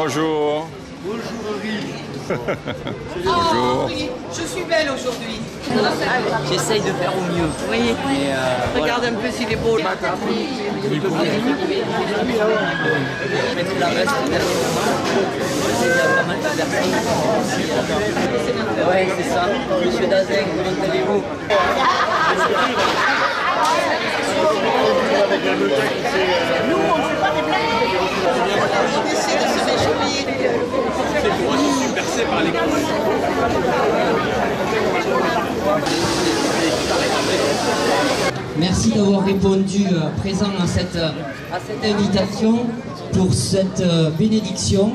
Bonjour. Bonjour. Oh, je suis belle aujourd'hui. J'essaye de faire au mieux. Oui. Regarde un peu s'il est beau. Je mettrai la veste. Il y a pas mal de personnes. Ouais, c'est ça. Monsieur Dazen, comment allez-vous? Nous, on ne fait pas des blagues. On essaie de se réjouir. Merci d'avoir répondu présent à cette invitation pour cette bénédiction.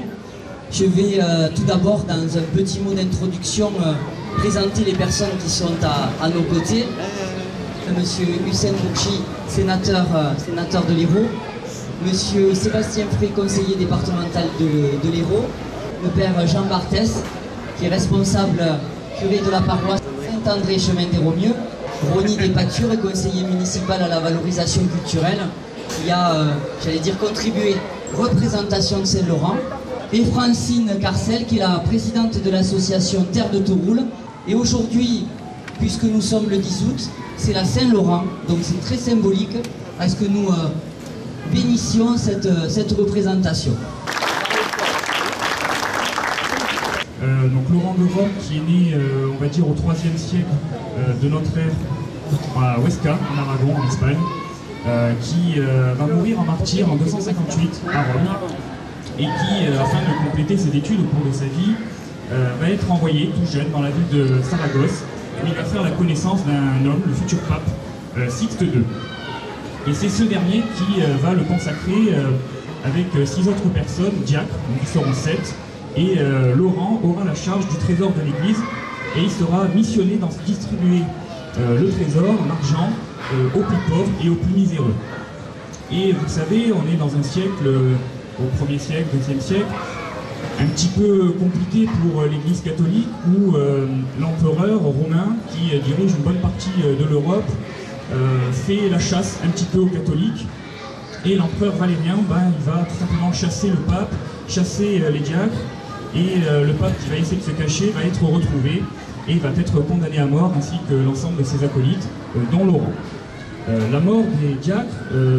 Je vais tout d'abord, dans un petit mot d'introduction, présenter les personnes qui sont à nos côtés. Monsieur Hussein Bourchi, sénateur de l'Hérault. Monsieur Sébastien Frey, conseiller départemental de l'Hérault. Le père Jean Barthès, qui est responsable curé de la paroisse Saint-André, chemin des Romieux. Ronnie Despatures, conseiller municipal à la valorisation culturelle, qui a, j'allais dire, contribué représentation de Saint-Laurent. Et Francine Carcel, qui est la présidente de l'association Terre de Tauroul. Et aujourd'hui, puisque nous sommes le 10 août, c'est la Saint-Laurent, donc c'est très symbolique à ce que nous bénissions cette représentation. Donc Laurent de Rome, qui est né, on va dire, au IIIe siècle de notre ère à Huesca, en Aragon, en Espagne, qui va mourir en martyr en 258 à Rome, et qui, afin de compléter ses études au cours de sa vie, va être envoyé tout jeune dans la ville de Saragosse, où il va faire la connaissance d'un homme, le futur pape, Sixte II. Et c'est ce dernier qui va le consacrer avec 6 autres personnes, diacres, donc ils seront 7, et Laurent aura la charge du trésor de l'église, et il sera missionné dans distribuer le trésor, l'argent, aux plus pauvres et aux plus miséreux. Et vous savez, on est dans un siècle, au 1er siècle, 2e siècle, un petit peu compliqué pour l'église catholique, où l'empereur romain, qui dirige une bonne partie de l'Europe, fait la chasse un petit peu aux catholiques, et l'empereur Valérien, il va tout simplement chasser le pape, chasser les diacres, et le pape qui va essayer de se cacher va être retrouvé et va être condamné à mort, ainsi que l'ensemble de ses acolytes, dont Laurent. La mort des diacres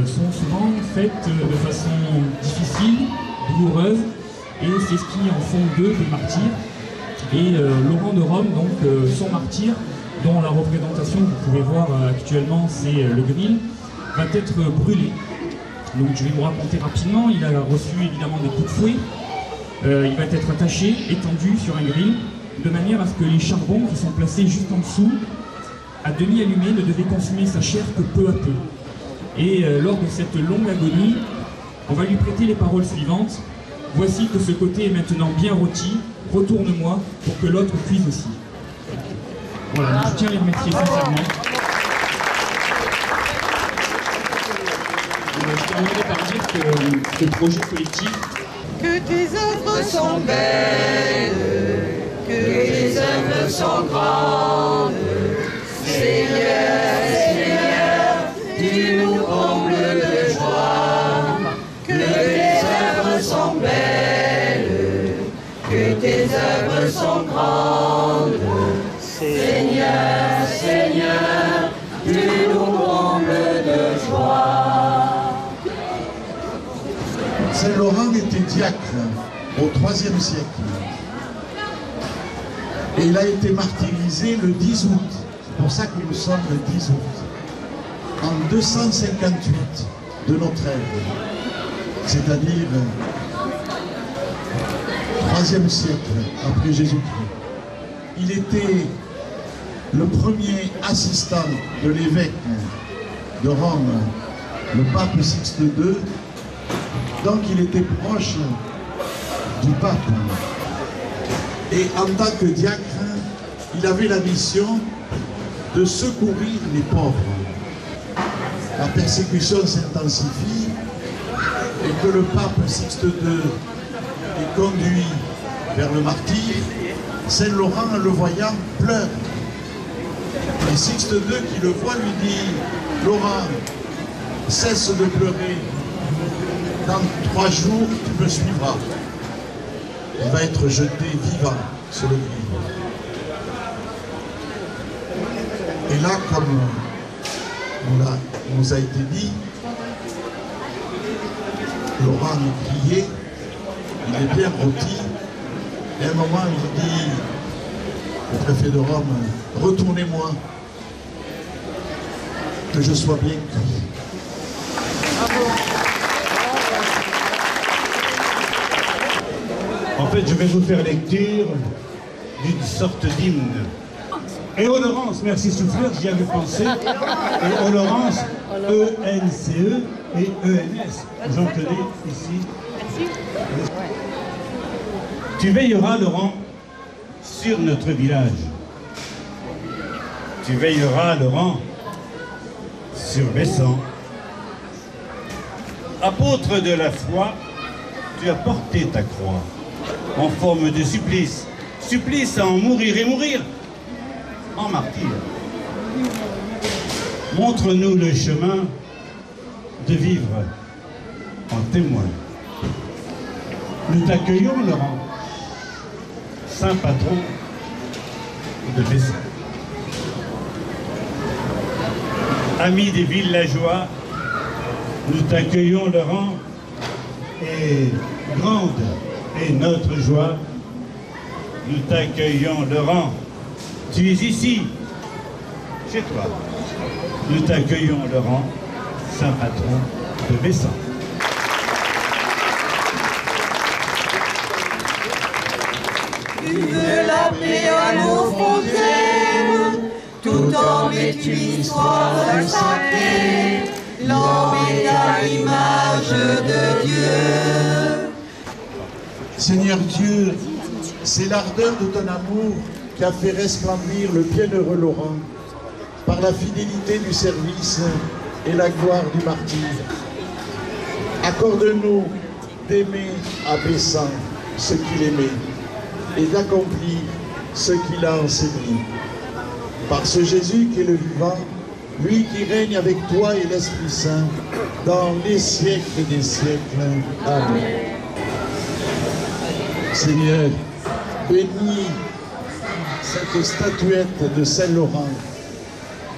sont souvent faites de façon difficile, douloureuse, et c'est ce qui en font d'eux des martyrs. Et Laurent de Rome, donc son martyr, dont la représentation que vous pouvez voir actuellement, c'est le grill, va être brûlé. Donc je vais vous raconter rapidement. Il a reçu évidemment des coups de fouet. Il va être attaché, étendu sur un grill, de manière à ce que les charbons qui sont placés juste en dessous, à demi allumés, ne devaient consumer sa chair que peu à peu. Et lors de cette longue agonie, on va lui prêter les paroles suivantes. Voici que ce côté est maintenant bien rôti, retourne-moi pour que l'autre cuise aussi. Voilà, je tiens à les remercier sincèrement. Je terminerai par dire que ce projet collectif... Que tes œuvres sont belles, que tes œuvres sont grandes, Seigneur, Seigneur, tu nous combles de joie. Que tes œuvres sont belles, que tes œuvres sont grandes, Seigneur, Seigneur, tu nous combles de joie. Saint-Laurent était diacre au IIIe siècle. Et il a été martyrisé le 10 août. C'est pour ça que nous sommes le 10 août. En 258 de notre ère. C'est-à-dire 3e siècle après Jésus-Christ. Il était le premier assistant de l'évêque de Rome, le pape Sixte II. Donc il était proche du pape. Et en tant que diacre, il avait la mission de secourir les pauvres. La persécution s'intensifie et que le pape Sixte II est conduit vers le martyre, Saint-Laurent, le voyant, pleure. Et Sixte II qui le voit lui dit « Laurent, cesse de pleurer. Dans 3 jours, tu me suivras. » il va être jeté vivant sur le gril. Et là, comme nous a été dit, Laurent nous criait, il est bien rôti, et à un moment il dit au préfet de Rome, retournez-moi, que je sois bien cuit. En fait, je vais vous faire lecture d'une sorte d'hymne. Et Laurence, merci souffleur, j'y avais pensé. Et Laurence, E-N-C-E et E-N-S. J'en tenais ici. Merci. Tu veilleras, Laurent, sur notre village. Tu veilleras, Laurent, sur Bessan. Apôtre de la foi, tu as porté ta croix en forme de supplice. Supplice à en mourir et mourir en martyr. Montre-nous le chemin de vivre en témoin. Nous t'accueillons, Laurent, saint patron de Bessan. Amis des villageois, nous t'accueillons, Laurent, et grande est notre joie. Nous t'accueillons, Laurent. Tu es ici, chez toi. Nous t'accueillons, Laurent, saint patron de Bessan. Tu veux la paix à nos frontières, tout homme est une histoire sacrée. L'homme est à l'image de Dieu. Seigneur Dieu, c'est l'ardeur de ton amour qui a fait resplendir le bienheureux Laurent par la fidélité du service et la gloire du martyre. Accorde-nous d'aimer à Bessan ce qu'il aimait et d'accomplir ce qu'il a enseigné. Par ce Jésus qui est le vivant, lui qui règne avec toi et l'Esprit Saint dans les siècles des siècles. Amen. Seigneur, bénis cette statuette de Saint-Laurent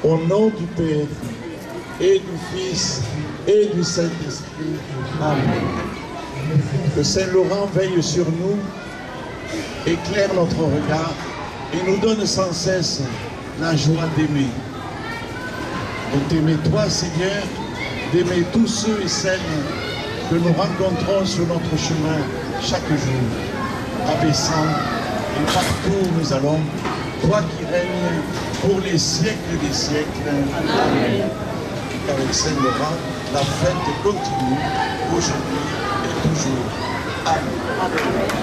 au nom du Père et du Fils et du Saint-Esprit. Amen. Que Saint-Laurent veille sur nous, éclaire notre regard et nous donne sans cesse la joie d'aimer. De t'aimer toi, Seigneur, d'aimer tous ceux et celles que nous rencontrons sur notre chemin chaque jour, à Bessan et partout où nous allons, toi qui règnes pour les siècles des siècles. Amen. Avec Saint-Laurent, la fête continue aujourd'hui et toujours. Amen.